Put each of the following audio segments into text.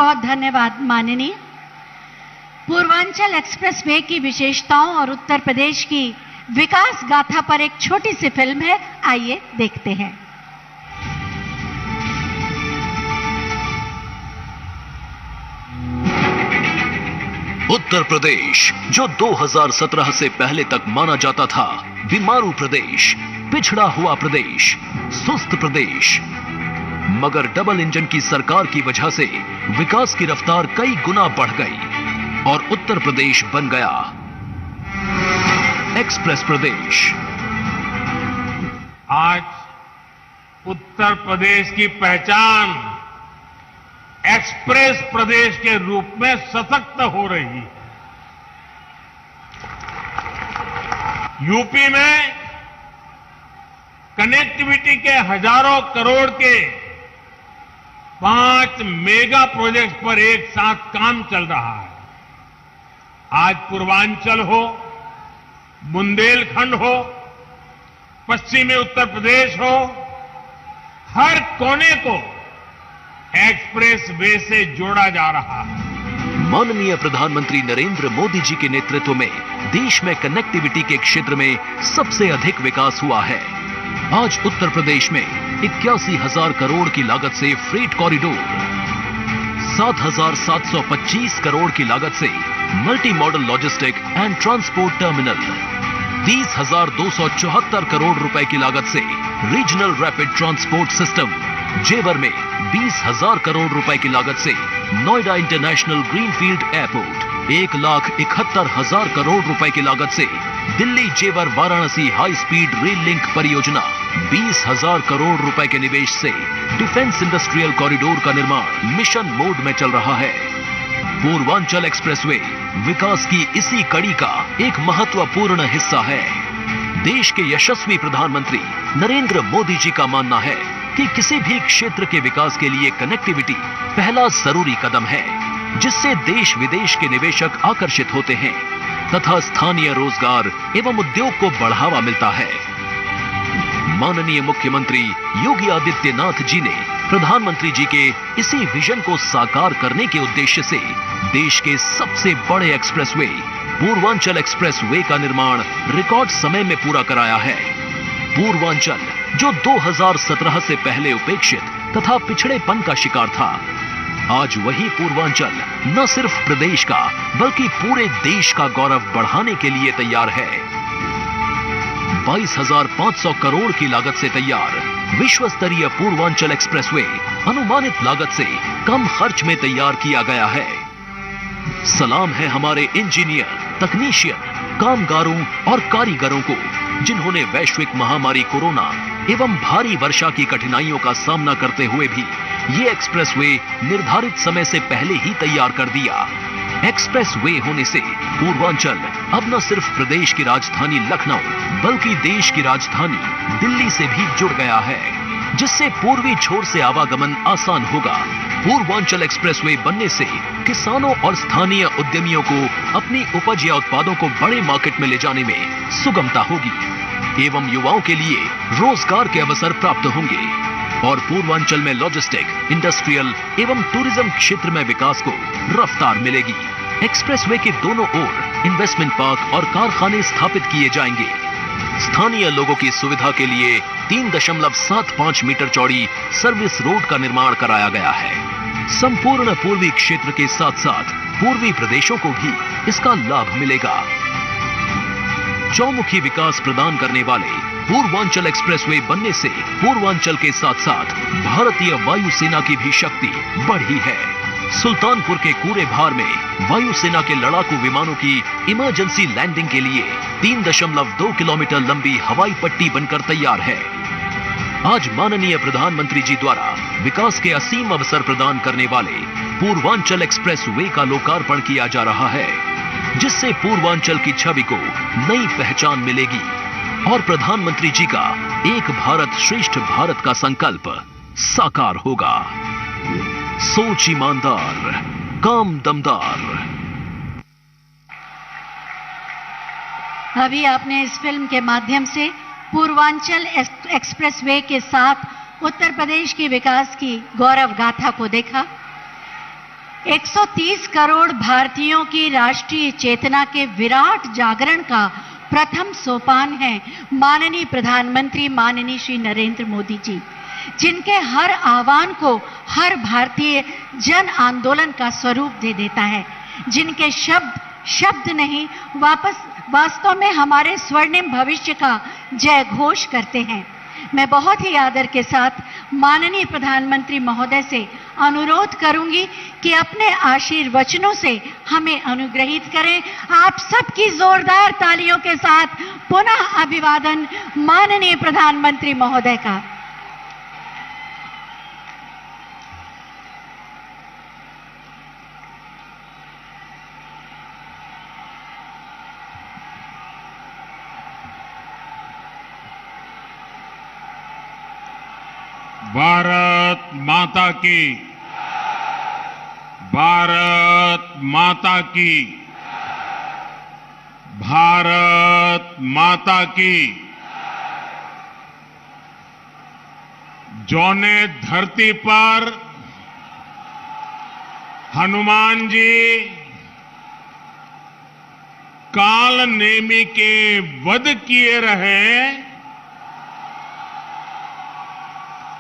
बहुत धन्यवाद माननीय। पूर्वांचल एक्सप्रेसवे की विशेषताओं और उत्तर प्रदेश की विकास गाथा पर एक छोटी सी फिल्म है, आइए देखते हैं। उत्तर प्रदेश, जो 2017 से पहले तक माना जाता था बीमारू प्रदेश, पिछड़ा हुआ प्रदेश, सुस्त प्रदेश, मगर डबल इंजन की सरकार की वजह से विकास की रफ्तार कई गुना बढ़ गई और उत्तर प्रदेश बन गया एक्सप्रेस प्रदेश। आज उत्तर प्रदेश की पहचान एक्सप्रेस प्रदेश के रूप में सशक्त हो रही है। यूपी में कनेक्टिविटी के हजारों करोड़ के 5 मेगा प्रोजेक्ट्स पर एक साथ काम चल रहा है। आज पूर्वांचल हो, बुंदेलखंड हो, पश्चिमी उत्तर प्रदेश हो, हर कोने को एक्सप्रेस वे से जोड़ा जा रहा है। माननीय प्रधानमंत्री नरेंद्र मोदी जी के नेतृत्व में देश में कनेक्टिविटी के क्षेत्र में सबसे अधिक विकास हुआ है। आज उत्तर प्रदेश में 81,000 करोड़ की लागत से फ्रेट कॉरिडोर, 7,725 करोड़ की लागत से multi modal logistic and transport terminal, 30,274 crore रुपए की लागत से रीजनल रैपिड ट्रांसपोर्ट सिस्टम, जेवर में 20,000 करोड़ रुपए की लागत से Noida international greenfield airport, 1,71,000 crore रुपए की लागत से दिल्ली जेवर Varanasi high speed rail link परियोजना, 20,000 करोड़ रुपए के निवेश से डिफेंस इंडस्ट्रियल कॉरिडोर का निर्माण मिशन मोड में चल रहा है। पूर्वांचल एक्सप्रेसवे विकास की इसी कड़ी का एक महत्वपूर्ण हिस्सा है। देश के यशस्वी प्रधानमंत्री नरेंद्र मोदी जी का मानना है कि किसी भी क्षेत्र के विकास के लिए कनेक्टिविटी पहला जरूरी कदम है, जिससे देश विदेश के निवेशक आकर्षित होते हैं तथा स्थानीय रोजगार एवं उद्योग को बढ़ावा मिलता है। माननीय मुख्यमंत्री योगी आदित्यनाथ जी ने प्रधानमंत्री जी के इसी विजन को साकार करने के उद्देश्य से देश के सबसे बड़े एक्सप्रेसवे पूर्वांचल एक्सप्रेसवे का निर्माण रिकॉर्ड समय में पूरा कराया है। पूर्वांचल, जो 2017 से पहले उपेक्षित तथा पिछड़ेपन का शिकार था, आज वही पूर्वांचल न सिर्फ प्रदेश का बल्कि पूरे देश का गौरव बढ़ाने के लिए तैयार है। 22,500 करोड़ की लागत से तैयार विश्व स्तरीय पूर्वांचल एक्सप्रेसवे अनुमानित लागत से कम खर्च में तैयार किया गया है। सलाम है हमारे इंजीनियर, तकनीशियन, कामगारों और कारीगरों को, जिन्होंने वैश्विक महामारी कोरोना एवं भारी वर्षा की कठिनाइयों का सामना करते हुए भी ये एक्सप्रेसवे निर्धारित समय से पहले ही तैयार कर दिया। एक्सप्रेसवे होने से पूर्वांचल अब न सिर्फ प्रदेश की राजधानी लखनऊ बल्कि देश की राजधानी दिल्ली से भी जुड़ गया है, जिससे पूर्वी छोर से आवागमन आसान होगा। पूर्वांचल एक्सप्रेसवे बनने से किसानों और स्थानीय उद्यमियों को अपनी उपज या उत्पादों को बड़े मार्केट में ले जाने में सुगमता होगी एवं युवाओं के लिए रोजगार के अवसर प्राप्त होंगे और पूर्वांचल में लॉजिस्टिक, इंडस्ट्रियल एवं टूरिज्म क्षेत्र में विकास को रफ्तार मिलेगी। एक्सप्रेसवे के दोनों ओर इन्वेस्टमेंट पार्क और कारखाने स्थापित किए जाएंगे। स्थानीय लोगों की सुविधा के लिए 3.75 मीटर चौड़ी सर्विस रोड का निर्माण कराया गया है। संपूर्ण पूर्वी क्षेत्र के साथ साथ पूर्वी प्रदेशों को भी इसका लाभ मिलेगा। चौमुखी विकास प्रदान करने वाले पूर्वांचल एक्सप्रेसवे बनने से पूर्वांचल के साथ साथ भारतीय वायुसेना की भी शक्ति बढ़ी है। सुल्तानपुर के कूरे भार में वायुसेना के लड़ाकू विमानों की इमरजेंसी लैंडिंग के लिए 3.2 किलोमीटर लंबी हवाई पट्टी बनकर तैयार है। आज माननीय प्रधानमंत्री जी द्वारा विकास के असीम अवसर प्रदान करने वाले पूर्वांचल एक्सप्रेसवे का लोकार्पण किया जा रहा है, जिससे पूर्वांचल की छवि को नई पहचान मिलेगी और प्रधानमंत्री जी का एक भारत श्रेष्ठ भारत का संकल्प साकार होगा। सोच ईमानदार, काम दमदार। अभी आपने इस फिल्म के माध्यम से पूर्वांचल एक्सप्रेसवे के साथ उत्तर प्रदेश के विकास की गौरव गाथा को देखा। 130 करोड़ भारतीयों की राष्ट्रीय चेतना के विराट जागरण का प्रथम सोपान है माननीय प्रधानमंत्री माननीय श्री नरेंद्र मोदी जी, जिनके हर आह्वान को हर भारतीय जन आंदोलन का स्वरूप दे देता है, जिनके शब्द नहीं वास्तव में हमारे स्वर्णिम भविष्य का जय घोष करते हैं। मैं बहुत ही आदर के साथ माननीय प्रधानमंत्री महोदय से अनुरोध करूंगी कि अपने आशीर्वचनों से हमें अनुग्रहित करें। आप सबकी जोरदार तालियों के साथ पुनः अभिवादन माननीय प्रधानमंत्री महोदय का। भारत माता की, भारत माता की, भारत माता की। जौने धरती पर हनुमान जी काल नेमी के वध किए रहे,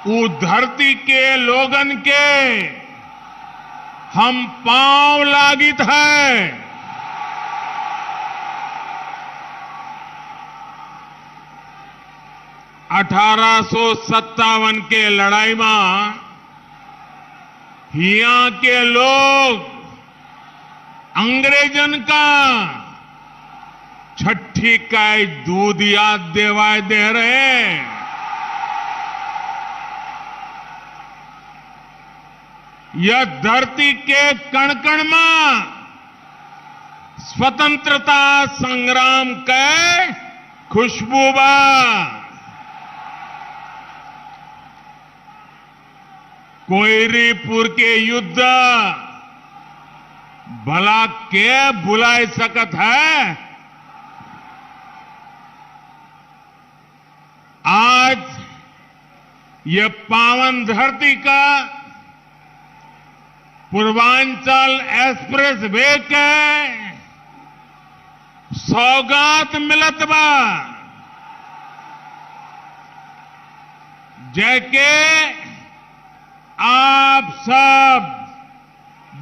उस धरती के लोगन के हम पांव लागित है। अठारह के लड़ाई में यहाँ के लोग अंग्रेजन का छठी का दूध याद देवाए दे रहे हैं। यह धरती के कण कण में स्वतंत्रता संग्राम के खुशबू बा। कोयरीपुर के युद्ध भला के भुलाए सकत है। आज यह पावन धरती का पूर्वांचल एक्सप्रेस वे के सौगात मिलत बा। जैके आप सब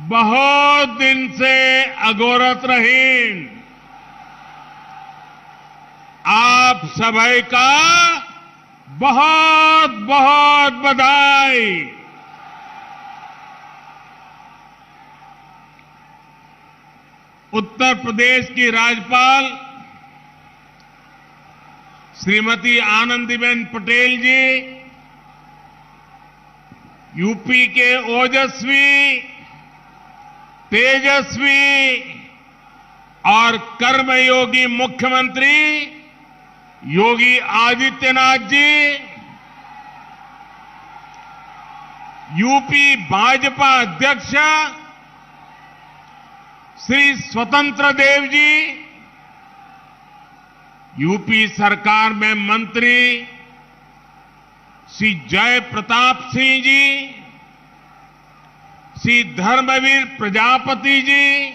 बहुत दिन से अगोरत रहीन। आप सभी का बहुत बहुत बधाई। उत्तर प्रदेश की राज्यपाल श्रीमती आनंदीबेन पटेल जी, यूपी के ओजस्वी, तेजस्वी और कर्मयोगी मुख्यमंत्री योगी आदित्यनाथ जी, यूपी भाजपा अध्यक्ष श्री स्वतंत्र देव जी, यूपी सरकार में मंत्री श्री जय प्रताप सिंह जी, श्री धर्मवीर प्रजापति जी,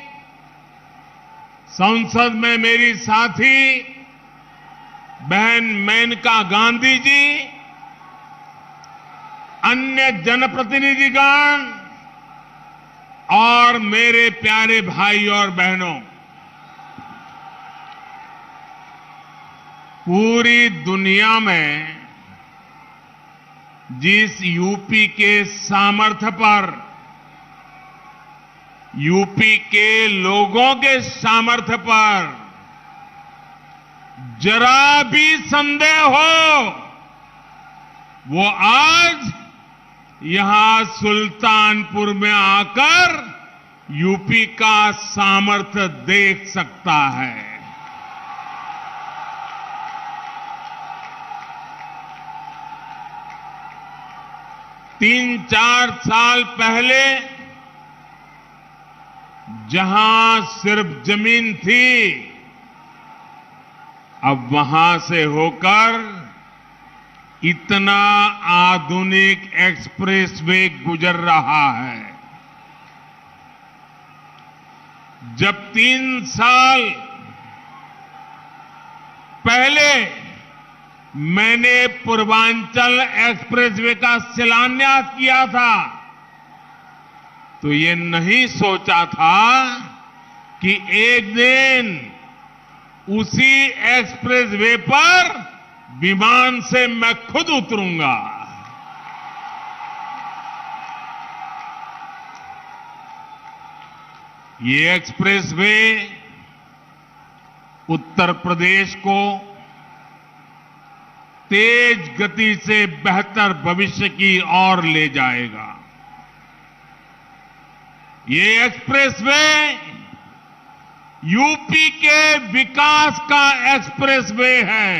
संसद में मेरी साथी बहन मेनका गांधी जी, अन्य जनप्रतिनिधिगण और मेरे प्यारे भाई और बहनों, पूरी दुनिया में जिस यूपी के सामर्थ्य पर, यूपी के लोगों के सामर्थ्य पर जरा भी संदेह हो, वो आज यहां सुल्तानपुर में आकर यूपी का सामर्थ्य देख सकता है। तीन चार साल पहले जहां सिर्फ जमीन थी, अब वहां से होकर इतना आधुनिक एक्सप्रेसवे गुजर रहा है। जब 3 साल पहले मैंने पूर्वांचल एक्सप्रेसवे का शिलान्यास किया था तो ये नहीं सोचा था कि एक दिन उसी एक्सप्रेसवे पर विमान से मैं खुद उतरूंगा। ये एक्सप्रेसवे उत्तर प्रदेश को तेज गति से बेहतर भविष्य की ओर ले जाएगा। ये एक्सप्रेसवे यूपी के विकास का एक्सप्रेसवे है।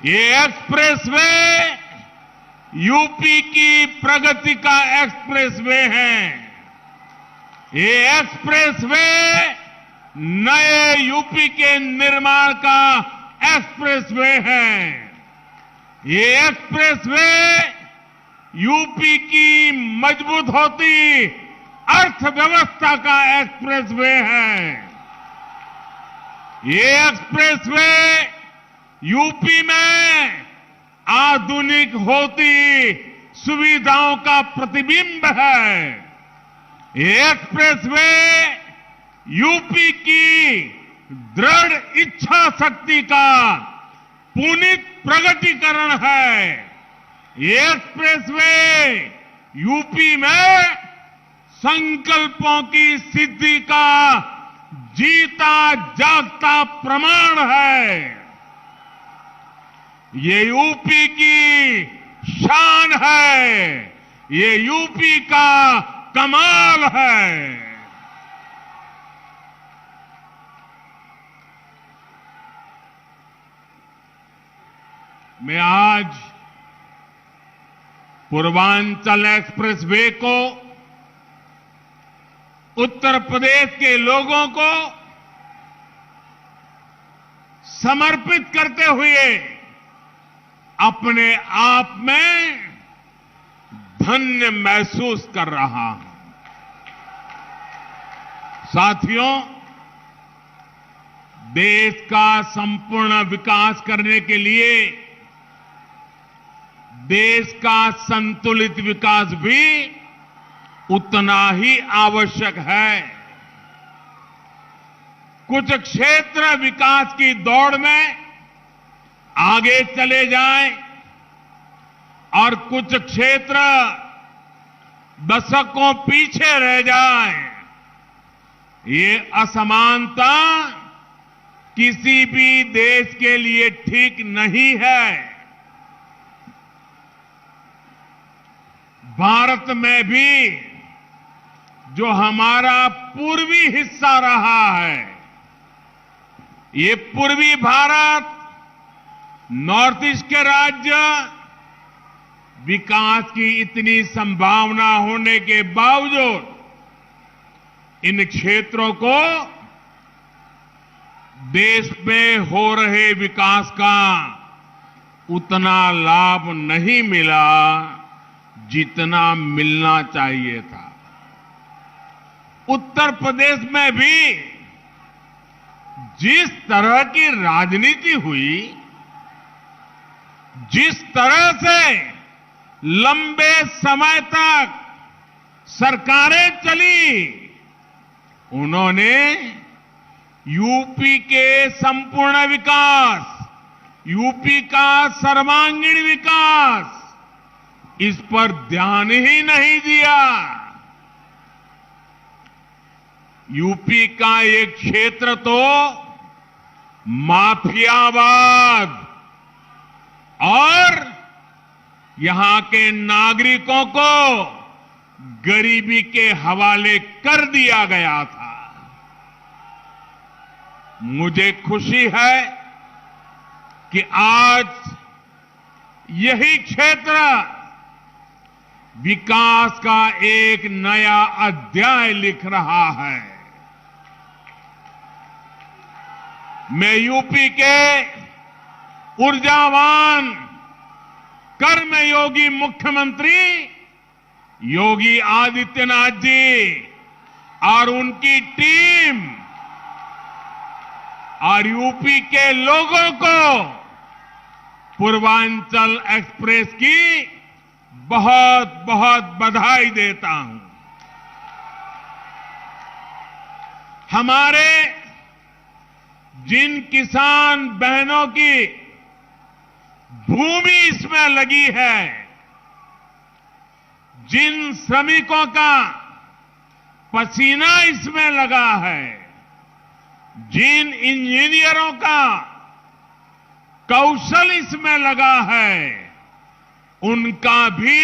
ये एक्सप्रेसवे यूपी की प्रगति का एक्सप्रेसवे है। ये एक्सप्रेसवे नए यूपी के निर्माण का एक्सप्रेसवे है। ये एक्सप्रेसवे यूपी की मजबूत होती अर्थव्यवस्था का एक्सप्रेसवे है। ये एक्सप्रेसवे यूपी में आधुनिक होती सुविधाओं का प्रतिबिंब है। ये एक्सप्रेसवे यूपी की दृढ़ इच्छा शक्ति का पुनीत प्रगटीकरण है। ये एक्सप्रेसवे यूपी में संकल्पों की सिद्धि का जीता जागता प्रमाण है। ये यूपी की शान है। ये यूपी का कमाल है। मैं आज पूर्वांचल एक्सप्रेसवे को उत्तर प्रदेश के लोगों को समर्पित करते हुए अपने आप में धन्य महसूस कर रहा हूं। साथियों, देश का संपूर्ण विकास करने के लिए देश का संतुलित विकास भी उतना ही आवश्यक है। कुछ क्षेत्र विकास की दौड़ में आगे चले जाएं और कुछ क्षेत्र दशकों पीछे रह जाएं। ये असमानता किसी भी देश के लिए ठीक नहीं है। भारत में भी जो हमारा पूर्वी हिस्सा रहा है, ये पूर्वी भारत, नॉर्थ ईस्ट के राज्य विकास की इतनी संभावना होने के बावजूद इन क्षेत्रों को देश में हो रहे विकास का उतना लाभ नहीं मिला जितना मिलना चाहिए था। उत्तर प्रदेश में भी जिस तरह की राजनीति हुई, जिस तरह से लंबे समय तक सरकारें चली, उन्होंने यूपी के संपूर्ण विकास, यूपी का सर्वांगीण विकास, इस पर ध्यान ही नहीं दिया। यूपी का एक क्षेत्र तो माफियावाद और यहां के नागरिकों को गरीबी के हवाले कर दिया गया था। मुझे खुशी है कि आज यही क्षेत्र विकास का एक नया अध्याय लिख रहा है। मैं यूपी के ऊर्जावान कर्मयोगी मुख्यमंत्री योगी आदित्यनाथ जी और उनकी टीम और यूपी के लोगों को पूर्वांचल एक्सप्रेस की बहुत बहुत बधाई देता हूं। हमारे जिन किसान बहनों की भूमि इसमें लगी है, जिन श्रमिकों का पसीना इसमें लगा है, जिन इंजीनियरों का कौशल इसमें लगा है, उनका भी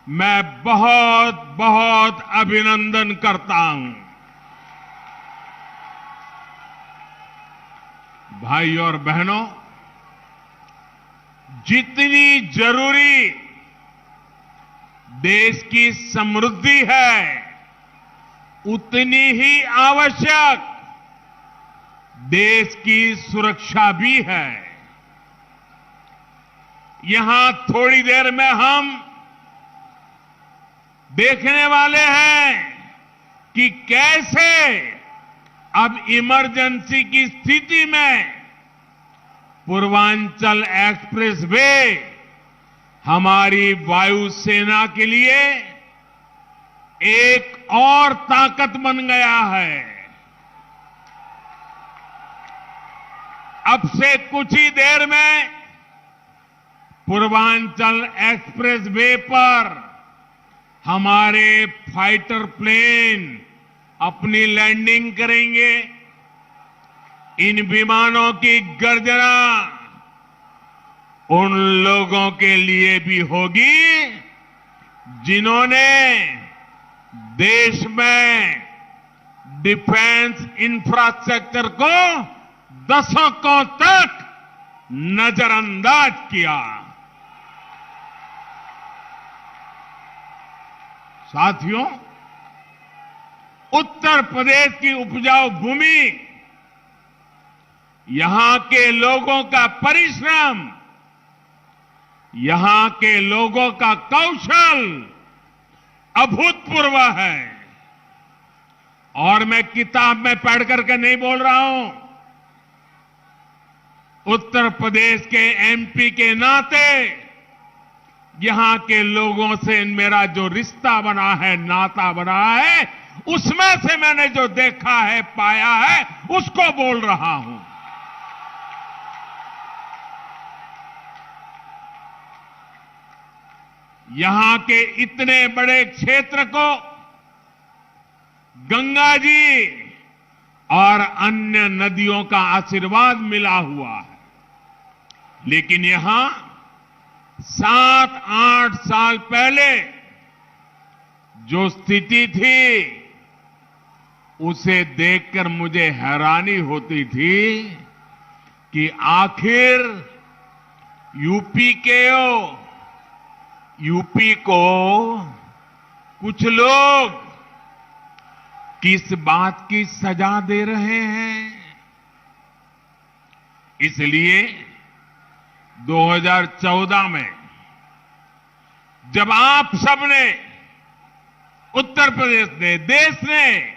मैं बहुत बहुत अभिनंदन करता हूं। भाई और बहनों, जितनी जरूरी देश की समृद्धि है, उतनी ही आवश्यक देश की सुरक्षा भी है। यहां थोड़ी देर में हम देखने वाले हैं कि कैसे अब इमरजेंसी की स्थिति में पूर्वांचल एक्सप्रेस वे हमारी वायुसेना के लिए एक और ताकत बन गया है। अब से कुछ ही देर में पूर्वांचल एक्सप्रेस वे पर हमारे फाइटर प्लेन अपनी लैंडिंग करेंगे। इन विमानों की गर्जना उन लोगों के लिए भी होगी जिन्होंने देश में डिफेंस इंफ्रास्ट्रक्चर को दशकों तक नजरअंदाज किया। साथियों, उत्तर प्रदेश की उपजाऊ भूमि, यहां के लोगों का परिश्रम, यहां के लोगों का कौशल अभूतपूर्व है। और मैं किताब में पढ़ करके नहीं बोल रहा हूं, उत्तर प्रदेश के एमपी के नाते यहां के लोगों से मेरा जो रिश्ता बना है, नाता बना है, उसमें से मैंने जो देखा है, पाया है, उसको बोल रहा हूं। यहां के इतने बड़े क्षेत्र को गंगा जी और अन्य नदियों का आशीर्वाद मिला हुआ है, लेकिन यहां 7-8 साल पहले जो स्थिति थी, उसे देखकर मुझे हैरानी होती थी कि आखिर यूपी को कुछ लोग किस बात की सजा दे रहे हैं। इसलिए 2014 में जब आप सबने, उत्तर प्रदेश ने, देश ने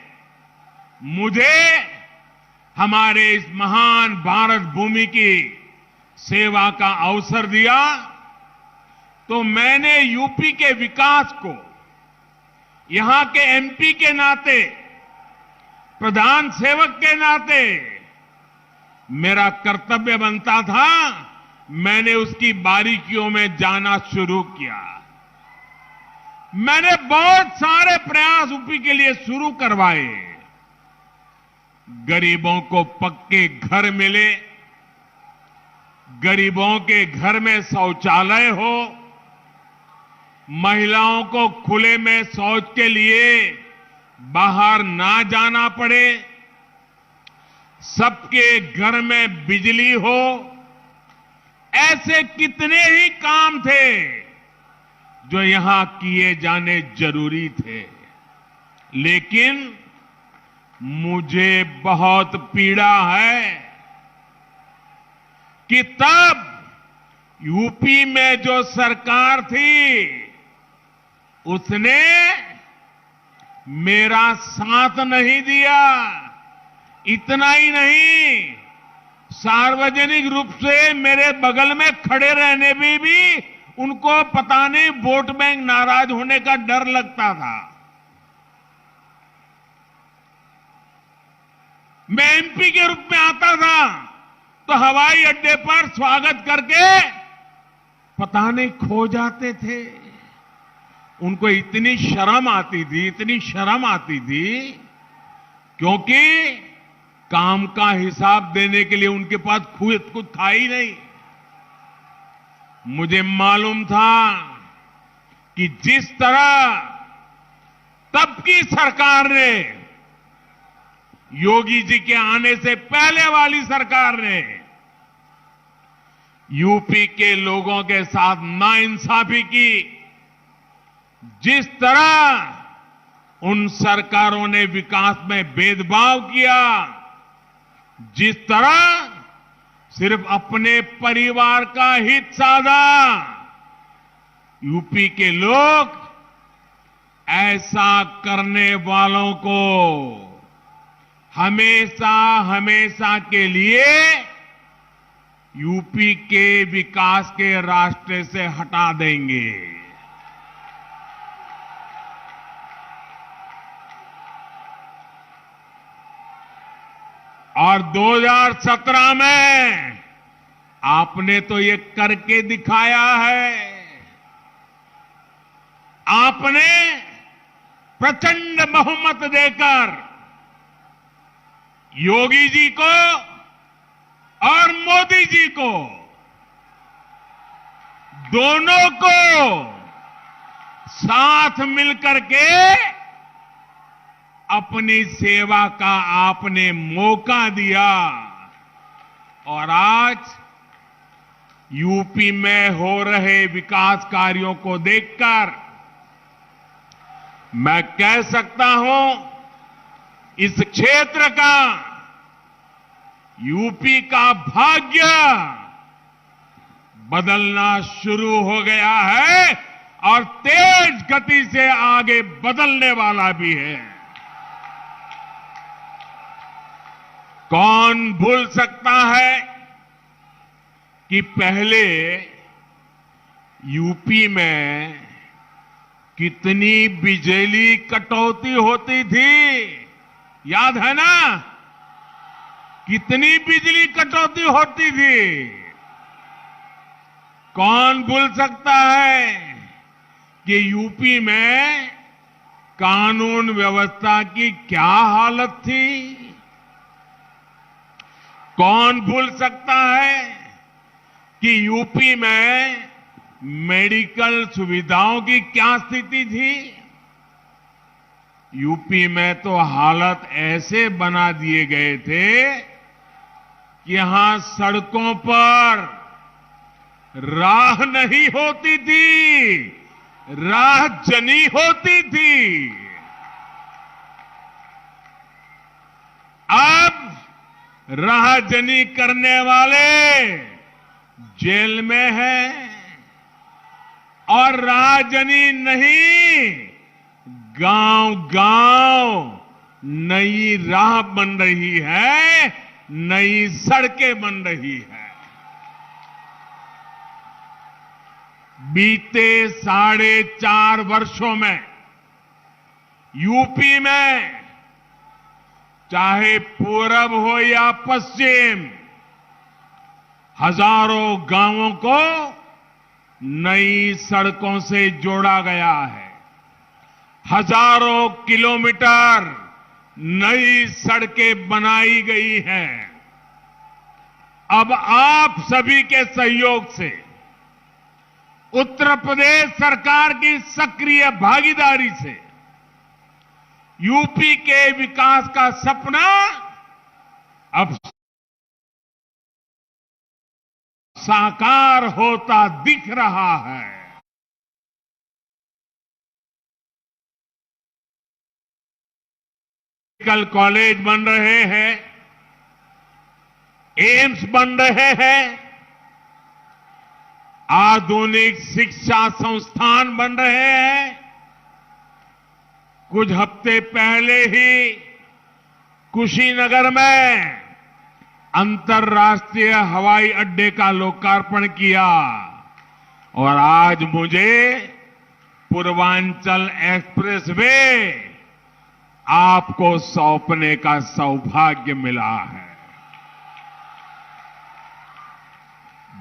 मुझे हमारे इस महान भारत भूमि की सेवा का अवसर दिया, तो मैंने यूपी के विकास को यहां के एमपी के नाते, प्रधान सेवक के नाते मेरा कर्तव्य बनता था, मैंने उसकी बारीकियों में जाना शुरू किया। मैंने बहुत सारे प्रयास यूपी के लिए शुरू करवाए। गरीबों को पक्के घर मिले, गरीबों के घर में शौचालय हो, महिलाओं को खुले में शौच के लिए बाहर ना जाना पड़े, सबके घर में बिजली हो। ऐसे कितने ही काम थे जो यहां किए जाने जरूरी थे, लेकिन मुझे बहुत पीड़ा है कि तब यूपी में जो सरकार थी, उसने मेरा साथ नहीं दिया। इतना ही नहीं, सार्वजनिक रूप से मेरे बगल में खड़े रहने में भी उनको पता नहीं वोट बैंक नाराज होने का डर लगता था। मैं एमपी के रूप में आता था तो हवाई अड्डे पर स्वागत करके पता नहीं खो जाते थे। उनको इतनी शर्म आती थी, क्योंकि काम का हिसाब देने के लिए उनके पास कुछ था ही नहीं। मुझे मालूम था कि जिस तरह तब की सरकार ने, योगी जी के आने से पहले वाली सरकार ने यूपी के लोगों के साथ नाइंसाफी की, जिस तरह उन सरकारों ने विकास में भेदभाव किया, जिस तरह सिर्फ अपने परिवार का हित साधा, यूपी के लोग ऐसा करने वालों को हमेशा के लिए यूपी के विकास के रास्ते से हटा देंगे। और 2017 में आपने तो ये करके दिखाया है। आपने प्रचंड बहुमत देकर योगी जी को और मोदी जी को, दोनों को साथ मिलकर के अपनी सेवा का आपने मौका दिया। और आज यूपी में हो रहे विकास कार्यों को देखकर मैं कह सकता हूं, इस क्षेत्र का, यूपी का भाग्य बदलना शुरू हो गया है और तेज गति से आगे बदलने वाला भी है। कौन भूल सकता है कि पहले यूपी में कितनी बिजली कटौती होती थी? याद है ना? कितनी बिजली कटौती होती थी? कौन भूल सकता है कि यूपी में कानून व्यवस्था की क्या हालत थी? कौन भूल सकता है कि यूपी में मेडिकल सुविधाओं की क्या स्थिति थी? यूपी में तो हालत ऐसे बना दिए गए थे कि यहां सड़कों पर राह नहीं होती थी, राह जनी होती थी। अब राहजनी करने वाले जेल में हैं और राहजनी नहीं, गांव-गांव नई राह बन रही है, नई सड़कें बन रही है। बीते 4.5 वर्षों में यूपी में चाहे पूरब हो या पश्चिम, हजारों गांवों को नई सड़कों से जोड़ा गया है। हजारों किलोमीटर नई सड़कें बनाई गई हैं। अब आप सभी के सहयोग से, उत्तर प्रदेश सरकार की सक्रिय भागीदारी से यूपी के विकास का सपना अब साकार होता दिख रहा है। मेडिकल कॉलेज बन रहे हैं, एम्स बन रहे हैं, आधुनिक शिक्षा संस्थान बन रहे हैं, कुछ हफ्ते पहले ही कुशीनगर में अंतर्राष्ट्रीय हवाई अड्डे का लोकार्पण किया और आज मुझे पूर्वांचल एक्सप्रेसवे आपको सौंपने का सौभाग्य मिला है।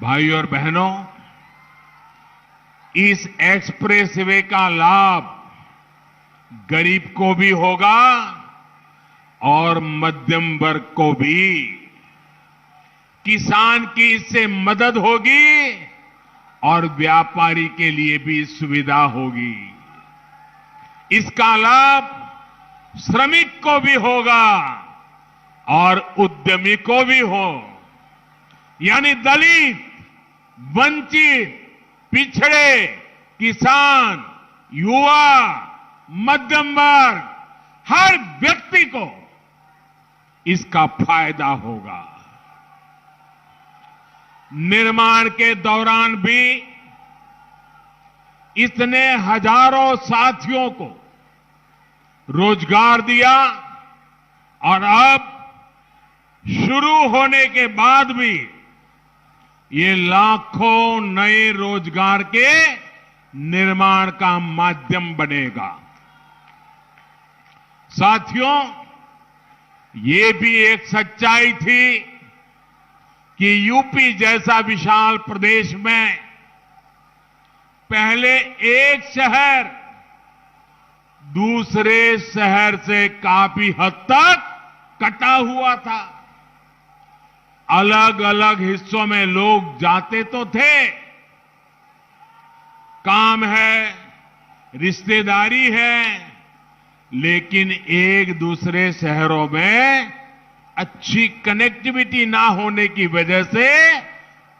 भाइयों और बहनों, इस एक्सप्रेसवे का लाभ गरीब को भी होगा और मध्यम वर्ग को भी। किसान की इससे मदद होगी और व्यापारी के लिए भी सुविधा होगी। इसका लाभ श्रमिक को भी होगा और उद्यमी को भी हो, यानी दलित, वंचित, पिछड़े, किसान, युवा, मध्यम वर्ग, हर व्यक्ति को इसका फायदा होगा। निर्माण के दौरान भी इसने हजारों साथियों को रोजगार दिया और अब शुरू होने के बाद भी ये लाखों नए रोजगार के निर्माण का माध्यम बनेगा। साथियों, ये भी एक सच्चाई थी कि यूपी जैसा विशाल प्रदेश में पहले एक शहर दूसरे शहर से काफी हद तक कटा हुआ था। अलग अलग हिस्सों में लोग जाते तो थे, काम है, रिश्तेदारी है, लेकिन एक दूसरे शहरों में अच्छी कनेक्टिविटी ना होने की वजह से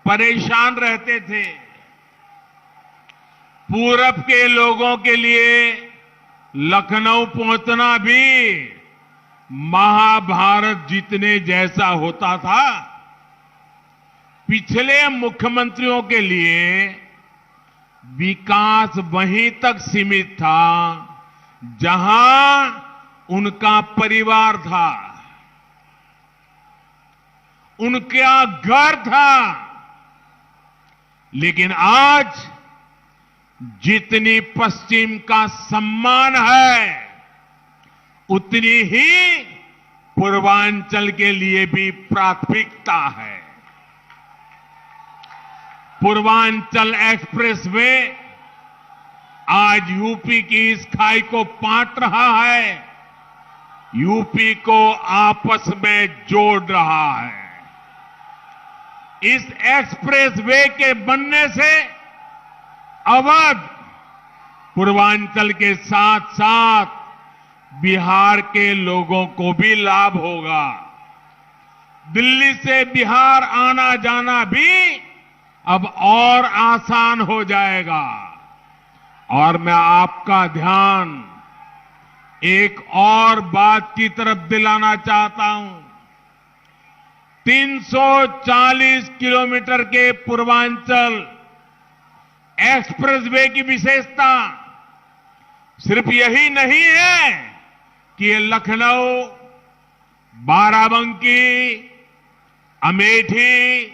परेशान रहते थे। पूरब के लोगों के लिए लखनऊ पहुंचना भी महाभारत जीतने जैसा होता था। पिछले मुख्यमंत्रियों के लिए विकास वहीं तक सीमित था जहां उनका परिवार था, उनका घर था। लेकिन आज जितनी पश्चिम का सम्मान है, उतनी ही पूर्वांचल के लिए भी प्राथमिकता है। पूर्वांचल एक्सप्रेसवे आज यूपी की इस खाई को पाट रहा है, यूपी को आपस में जोड़ रहा है। इस एक्सप्रेसवे के बनने से अवध, पूर्वांचल के साथ साथ बिहार के लोगों को भी लाभ होगा। दिल्ली से बिहार आना जाना भी अब और आसान हो जाएगा। और मैं आपका ध्यान एक और बात की तरफ दिलाना चाहता हूं। 340 किलोमीटर के पूर्वांचल एक्सप्रेसवे की विशेषता सिर्फ यही नहीं है कि ये लखनऊ, बाराबंकी, अमेठी,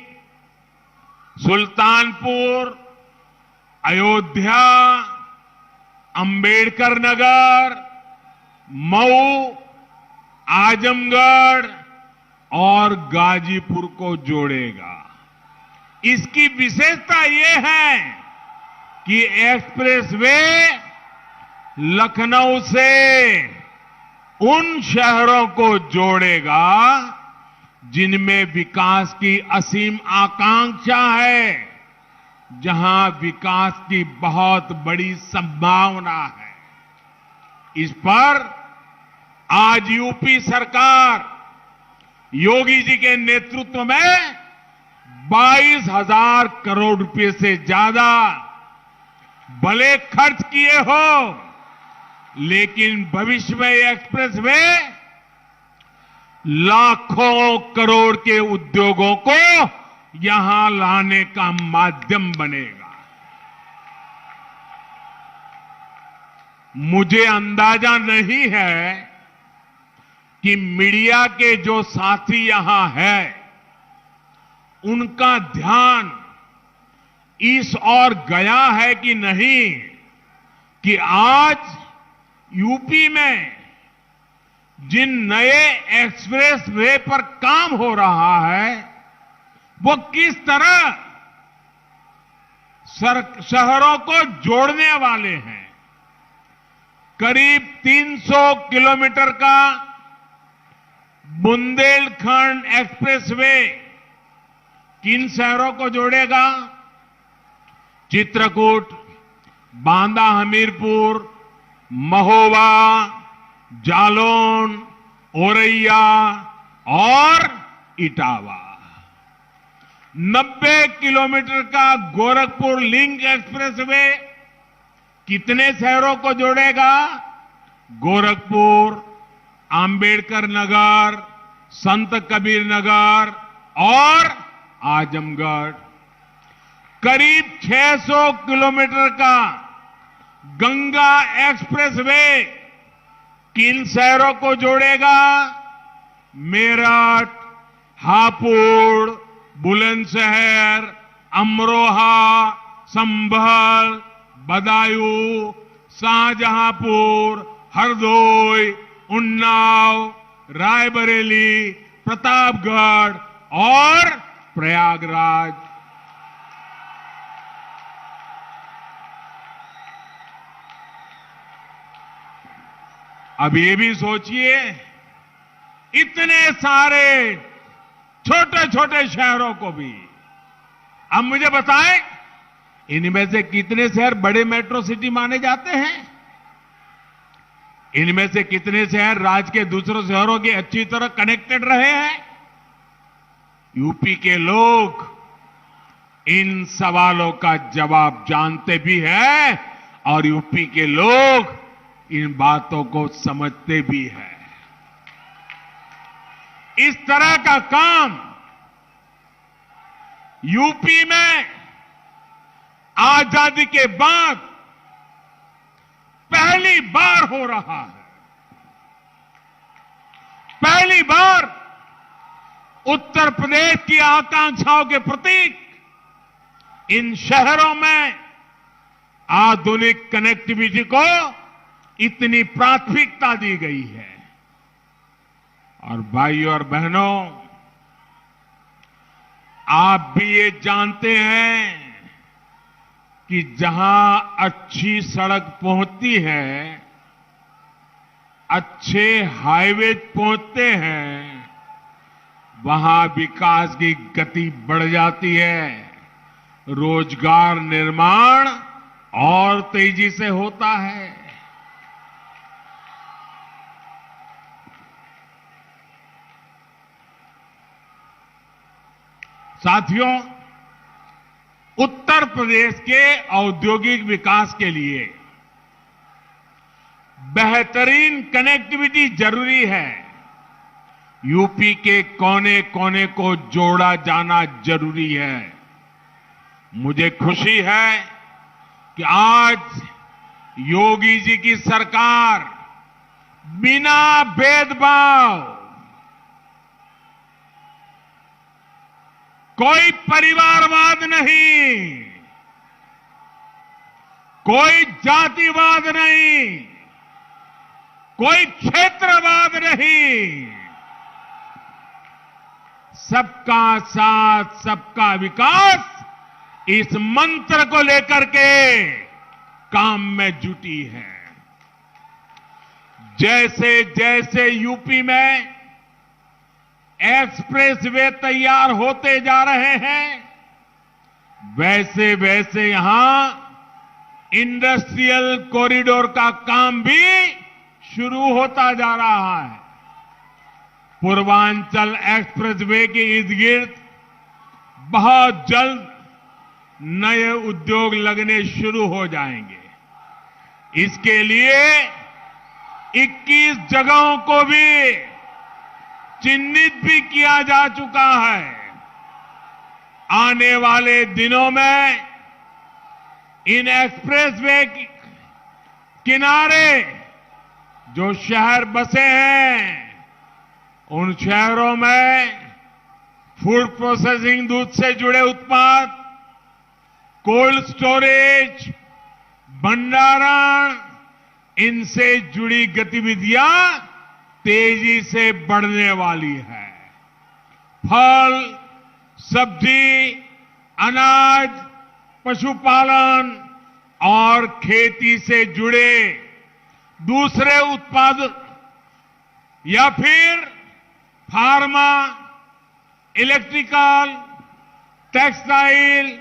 सुल्तानपुर, अयोध्या, अंबेडकर नगर, मऊ, आजमगढ़ और गाजीपुर को जोड़ेगा। इसकी विशेषता यह है कि एक्सप्रेसवे लखनऊ से उन शहरों को जोड़ेगा जिनमें विकास की असीम आकांक्षा है, जहां विकास की बहुत बड़ी संभावना है। इस पर आज यूपी सरकार योगी जी के नेतृत्व में 22,000 करोड़ रुपए से ज्यादा भले खर्च किए हो, लेकिन भविष्य में एक्सप्रेसवे लाखों करोड़ के उद्योगों को यहां लाने का माध्यम बनेगा। मुझे अंदाजा नहीं है कि मीडिया के जो साथी यहां हैं, उनका ध्यान इस ओर गया है कि नहीं कि आज यूपी में जिन नए एक्सप्रेस वे पर काम हो रहा है, वो किस तरह शहरों को जोड़ने वाले हैं। करीब 300 किलोमीटर का बुंदेलखंड एक्सप्रेसवे किन शहरों को जोड़ेगा? चित्रकूट, बांदा हमीरपुर, महोबा, जालौन, औरैया और इटावा। 90 किलोमीटर का गोरखपुर लिंक एक्सप्रेसवे कितने शहरों को जोड़ेगा? गोरखपुर, अंबेडकर नगर, संत कबीर नगर और आजमगढ़। करीब 600 किलोमीटर का गंगा एक्सप्रेसवे किन शहरों को जोड़ेगा? मेरठ, हापुड़, बुलंदशहर, अमरोहा, संभल, बदायूं, शाहजहांपुर, हरदोई, उन्नाव, रायबरेली, प्रतापगढ़ और प्रयागराज। अब ये भी सोचिए, इतने सारे छोटे छोटे शहरों को भी। अब मुझे बताएं, इनमें से कितने शहर बड़े मेट्रो सिटी माने जाते हैं? इनमें से कितने शहर राज्य के दूसरों शहरों के अच्छी तरह कनेक्टेड रहे हैं? यूपी के लोग इन सवालों का जवाब जानते भी हैं और यूपी के लोग इन बातों को समझते भी हैं। इस तरह का काम यूपी में आजादी के बाद पहली बार हो रहा है। पहली बार उत्तर प्रदेश की आकांक्षाओं के प्रतीक इन शहरों में आधुनिक कनेक्टिविटी को इतनी प्राथमिकता दी गई है। और भाइयों और बहनों, आप भी ये जानते हैं कि जहां अच्छी सड़क पहुंचती है, अच्छे हाईवे पहुंचते हैं, वहां विकास की गति बढ़ जाती है, रोजगार निर्माण और तेजी से होता है। साथियों, उत्तर प्रदेश के औद्योगिक विकास के लिए बेहतरीन कनेक्टिविटी जरूरी है। यूपी के कोने कोने को जोड़ा जाना जरूरी है। मुझे खुशी है कि आज योगी जी की सरकार बिना भेदभाव, कोई परिवारवाद नहीं, कोई जातिवाद नहीं, कोई क्षेत्रवाद नहीं, सबका साथ सबका विकास, इस मंत्र को लेकर के काम में जुटी है। जैसे जैसे यूपी में एक्सप्रेसवे तैयार होते जा रहे हैं, वैसे वैसे यहां इंडस्ट्रियल कॉरिडोर का काम भी शुरू होता जा रहा है। पूर्वांचल एक्सप्रेसवे के इर्द गिर्द बहुत जल्द नए उद्योग लगने शुरू हो जाएंगे। इसके लिए 21 जगहों को भी चिन्हित भी किया जा चुका है। आने वाले दिनों में इन एक्सप्रेसवे किनारे जो शहर बसे हैं, उन शहरों में फूड प्रोसेसिंग दूध से जुड़े उत्पाद, कोल्ड स्टोरेज, भंडारण, इनसे जुड़ी गतिविधियां तेजी से बढ़ने वाली है। फल, सब्जी, अनाज, पशुपालन और खेती से जुड़े दूसरे उत्पाद या फिर pharma, electrical, textile,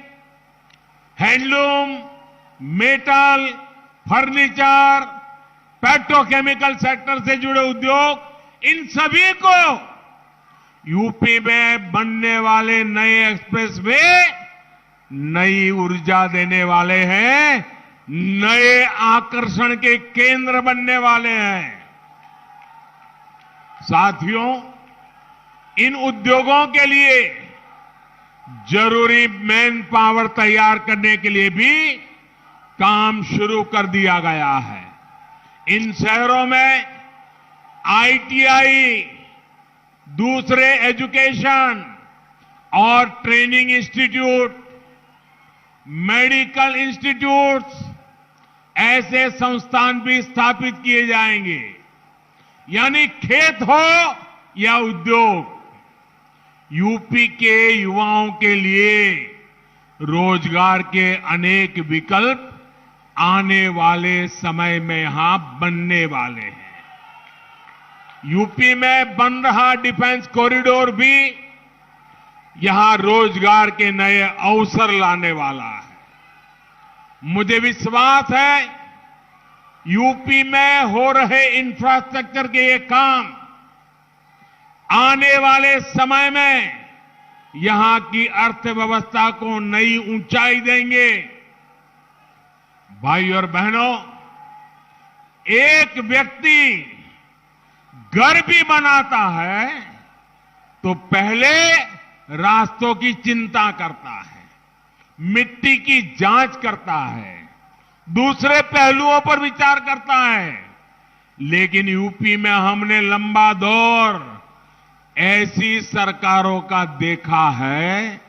handloom, metal, furniture, petrochemical sector से जुड़े उद्योग, इन सभी को यूपी में बनने वाले नए एक्सप्रेसवे नई ऊर्जा देने वाले हैं, नए आकर्षण के केंद्र बनने वाले हैं। साथियों, इन उद्योगों के लिए जरूरी मैन पावर तैयार करने के लिए भी काम शुरू कर दिया गया है। इन शहरों में आईटीआई, दूसरे एजुकेशन और ट्रेनिंग इंस्टीट्यूट, मेडिकल इंस्टीट्यूट्स, ऐसे संस्थान भी स्थापित किए जाएंगे। यानी खेत हो या उद्योग, यूपी के युवाओं के लिए रोजगार के अनेक विकल्प आने वाले समय में यहां बनने वाले हैं। यूपी में बन रहा डिफेंस कॉरिडोर भी यहां रोजगार के नए अवसर लाने वाला है। मुझे विश्वास है यूपी में हो रहे इंफ्रास्ट्रक्चर के ये काम आने वाले समय में यहां की अर्थव्यवस्था को नई ऊंचाई देंगे। भाई और बहनों, एक व्यक्ति घर भी बनाता है तो पहले रास्तों की चिंता करता है, मिट्टी की जांच करता है, दूसरे पहलुओं पर विचार करता है। लेकिन यूपी में हमने लंबा दौर ऐसी सरकारों का देखा है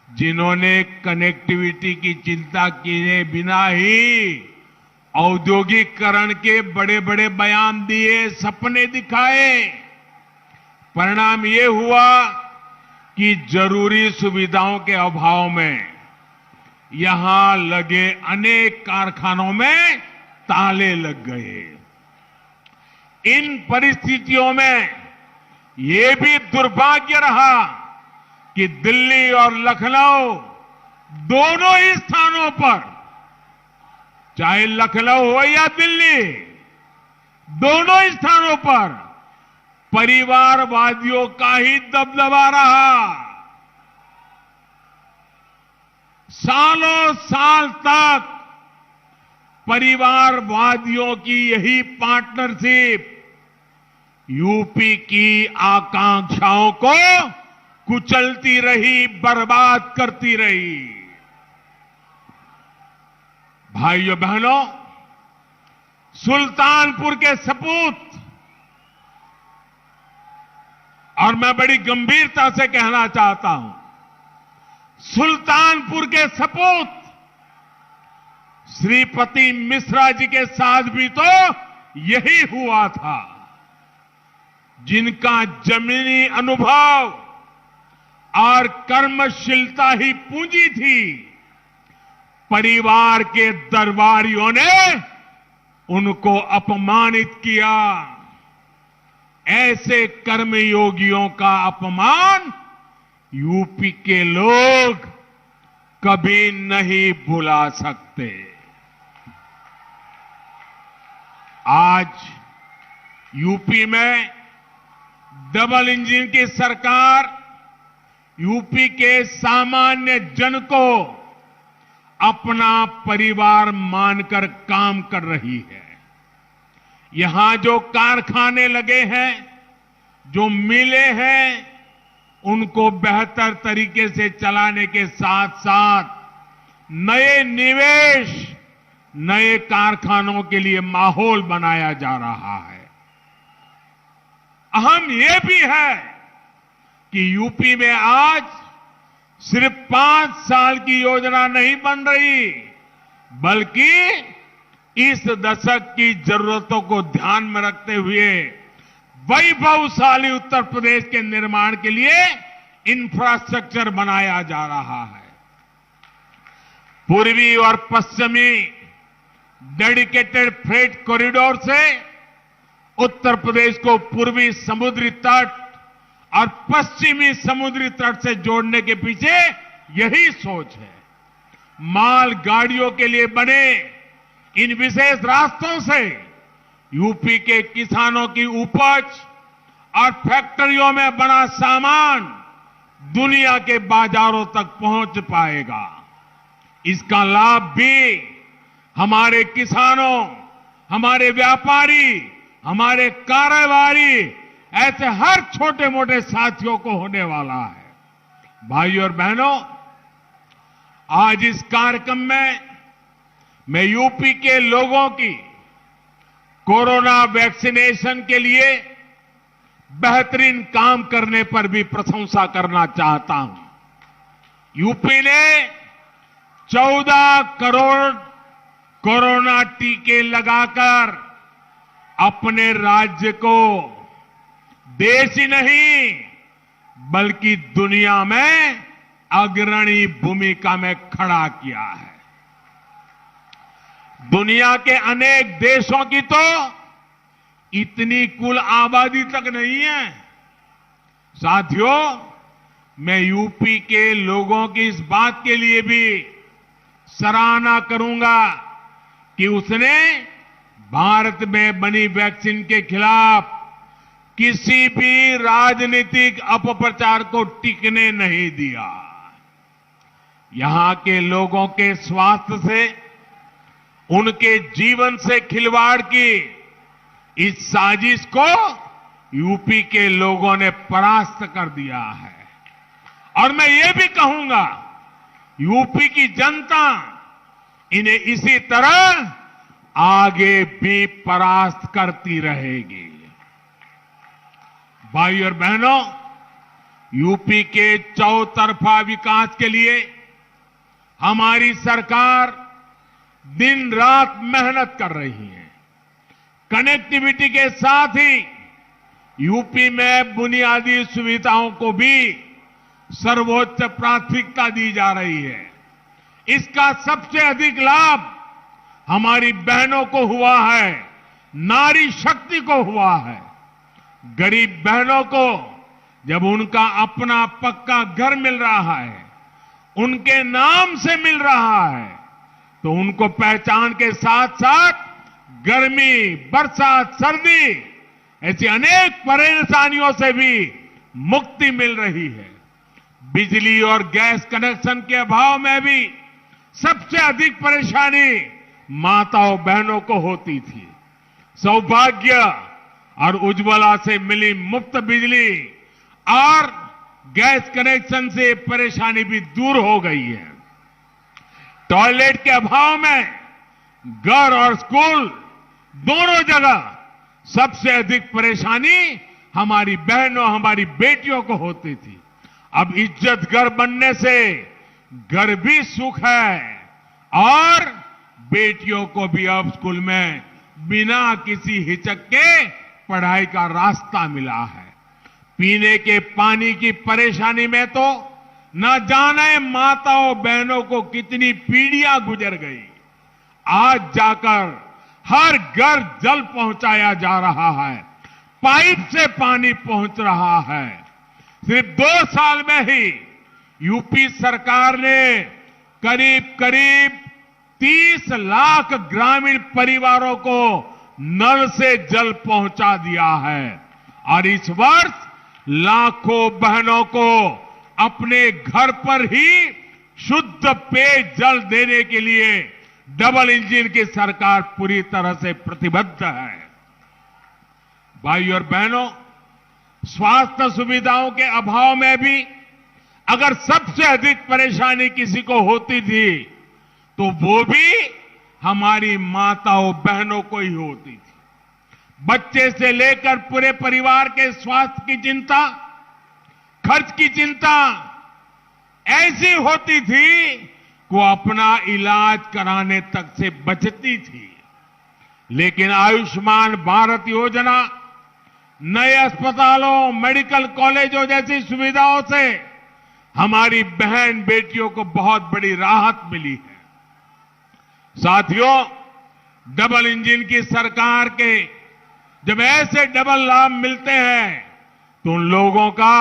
जिन्होंने कनेक्टिविटी की चिंता किए बिना ही औद्योगिकरण के बड़े बड़े बयान दिए, सपने दिखाए। परिणाम ये हुआ कि जरूरी सुविधाओं के अभाव में यहां लगे अनेक कारखानों में ताले लग गए। इन परिस्थितियों में ये भी दुर्भाग्य रहा कि दिल्ली और लखनऊ दोनों ही स्थानों पर, चाहे लखनऊ हो या दिल्ली, दोनों ही स्थानों पर परिवारवादियों का ही दबदबा रहा। सालों साल तक परिवारवादियों की यही पार्टनरशिप यूपी की आकांक्षाओं को कुचलती रही, बर्बाद करती रही। भाइयों बहनों, सुल्तानपुर के सपूत, और मैं बड़ी गंभीरता से कहना चाहता हूं, सुल्तानपुर के सपूत श्रीपति मिश्रा जी के साथ भी तो यही हुआ था, जिनका जमीनी अनुभव और कर्मशीलता ही पूंजी थी। परिवार के दरबारियों ने उनको अपमानित किया। ऐसे कर्मयोगियों का अपमान यूपी के लोग कभी नहीं भुला सकते। आज यूपी में डबल इंजन की सरकार यूपी के सामान्य जन को अपना परिवार मानकर काम कर रही है। यहां जो कारखाने लगे हैं, जो मिलें हैं, उनको बेहतर तरीके से चलाने के साथ साथ नए निवेश, नए कारखानों के लिए माहौल बनाया जा रहा है। अहम यह भी है कि यूपी में आज सिर्फ 5 साल की योजना नहीं बन रही, बल्कि इस दशक की जरूरतों को ध्यान में रखते हुए वैभवशाली उत्तर प्रदेश के निर्माण के लिए इंफ्रास्ट्रक्चर बनाया जा रहा है। पूर्वी और पश्चिमी डेडिकेटेड फ्रेट कॉरिडोर से उत्तर प्रदेश को पूर्वी समुद्री तट और पश्चिमी समुद्री तट से जोड़ने के पीछे यही सोच है। माल गाड़ियों के लिए बने इन विशेष रास्तों से यूपी के किसानों की उपज और फैक्ट्रियों में बना सामान दुनिया के बाजारों तक पहुंच पाएगा। इसका लाभ भी हमारे किसानों, हमारे व्यापारी, हमारे कारोबारी, ऐसे हर छोटे मोटे साथियों को होने वाला है। भाइयों और बहनों, आज इस कार्यक्रम में मैं यूपी के लोगों की कोरोना वैक्सीनेशन के लिए बेहतरीन काम करने पर भी प्रशंसा करना चाहता हूं। यूपी ने 14 करोड़ कोरोना टीके लगाकर अपने राज्य को देश ही नहीं बल्कि दुनिया में अग्रणी भूमिका में खड़ा किया है। दुनिया के अनेक देशों की तो इतनी कुल आबादी तक नहीं है। साथियों, मैं यूपी के लोगों की इस बात के लिए भी सराहना करूंगा कि उसने भारत में बनी वैक्सीन के खिलाफ किसी भी राजनीतिक अपप्रचार को टिकने नहीं दिया। यहां के लोगों के स्वास्थ्य से, उनके जीवन से खिलवाड़ की इस साजिश को यूपी के लोगों ने परास्त कर दिया है। और मैं ये भी कहूंगा, यूपी की जनता इन्हें इसी तरह आगे भी परास्त करती रहेगी। भाई और बहनों, यूपी के चौतरफा विकास के लिए हमारी सरकार दिन रात मेहनत कर रही है। कनेक्टिविटी के साथ ही यूपी में बुनियादी सुविधाओं को भी सर्वोच्च प्राथमिकता दी जा रही है। इसका सबसे अधिक लाभ हमारी बहनों को हुआ है, नारी शक्ति को हुआ है। गरीब बहनों को जब उनका अपना पक्का घर मिल रहा है, उनके नाम से मिल रहा है, तो उनको पहचान के साथ साथ गर्मी, बरसात, सर्दी ऐसी अनेक परेशानियों से भी मुक्ति मिल रही है। बिजली और गैस कनेक्शन के अभाव में भी सबसे अधिक परेशानी माताओं बहनों को होती थी। सौभाग्य और उज्ज्वला से मिली मुफ्त बिजली और गैस कनेक्शन से परेशानी भी दूर हो गई है। टॉयलेट के अभाव में घर और स्कूल दोनों जगह सबसे अधिक परेशानी हमारी बहनों, हमारी बेटियों को होती थी। अब इज्जत घर बनने से घर भी सुख है और बेटियों को भी अब स्कूल में बिना किसी हिचक के पढ़ाई का रास्ता मिला है। पीने के पानी की परेशानी में तो न जाने माताओं बहनों को कितनी पीढ़ियां गुजर गई। आज जाकर हर घर जल पहुंचाया जा रहा है, पाइप से पानी पहुंच रहा है। सिर्फ 2 साल में ही यूपी सरकार ने करीब करीब 30 लाख ग्रामीण परिवारों को नल से जल पहुंचा दिया है और इस वर्ष लाखों बहनों को अपने घर पर ही शुद्ध पेयजल देने के लिए डबल इंजन की सरकार पूरी तरह से प्रतिबद्ध है। भाइयों और बहनों, स्वास्थ्य सुविधाओं के अभाव में भी अगर सबसे अधिक परेशानी किसी को होती थी तो वो भी हमारी माताओं बहनों को ही होती थी। बच्चे से लेकर पूरे परिवार के स्वास्थ्य की चिंता, खर्च की चिंता ऐसी होती थी कि वो अपना इलाज कराने तक से बचती थी। लेकिन आयुष्मान भारत योजना, नए अस्पतालों, मेडिकल कॉलेजों जैसी सुविधाओं से हमारी बहन बेटियों को बहुत बड़ी राहत मिली है। साथियों, डबल इंजन की सरकार के जब ऐसे डबल लाभ मिलते हैं तो उन लोगों का,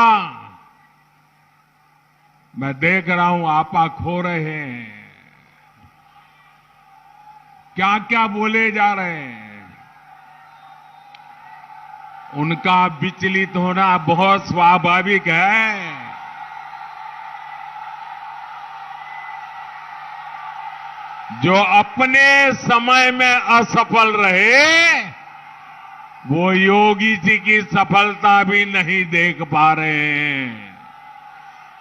मैं देख रहा हूं आपा खो रहे हैं, क्या क्या बोले जा रहे हैं, उनका विचलित होना बहुत स्वाभाविक है। जो अपने समय में असफल रहे वो योगी जी की सफलता भी नहीं देख पा रहे हैं।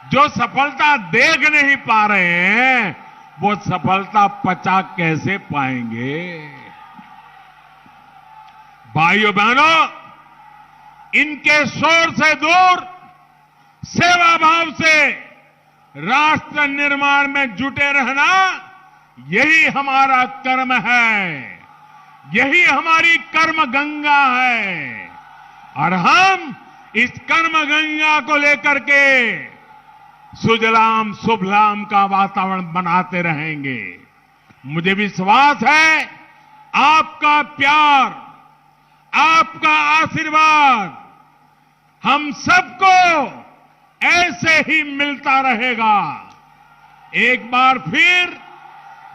जो सफलता देख नहीं पा रहे हैं वो सफलता पचा कैसे पाएंगे। भाइयों बहनों, इनके शोर से दूर सेवा भाव से राष्ट्र निर्माण में जुटे रहना, यही हमारा कर्म है, यही हमारी कर्म गंगा है। और हम इस कर्म गंगा को लेकर के सुजलाम सुफलाम का वातावरण बनाते रहेंगे। मुझे विश्वास है आपका प्यार, आपका आशीर्वाद हम सबको ऐसे ही मिलता रहेगा। एक बार फिर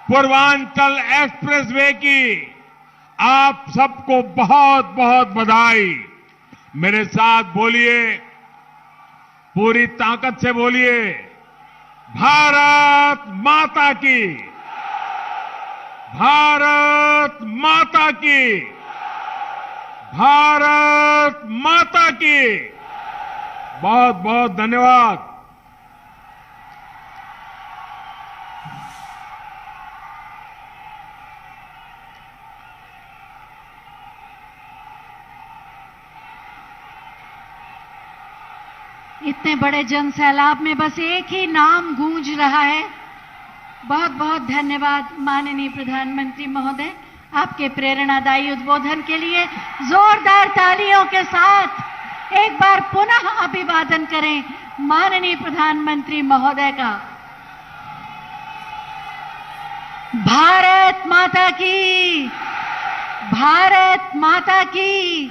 पूर्वांचल एक्सप्रेसवे की आप सबको बहुत बहुत बधाई। मेरे साथ बोलिए, पूरी ताकत से बोलिए, भारत माता की, भारत माता की, भारत माता की। बहुत बहुत धन्यवाद। इतने बड़े जन सैलाब में बस एक ही नाम गूंज रहा है। बहुत बहुत धन्यवाद माननीय प्रधानमंत्री महोदय, आपके प्रेरणादायी उद्बोधन के लिए जोरदार तालियों के साथ एक बार पुनः अभिवादन करें माननीय प्रधानमंत्री महोदय का। भारत माता की, भारत माता की,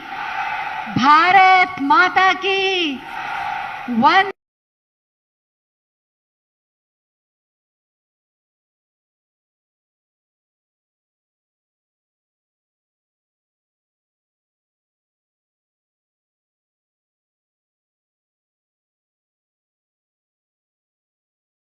भारत माता की। वन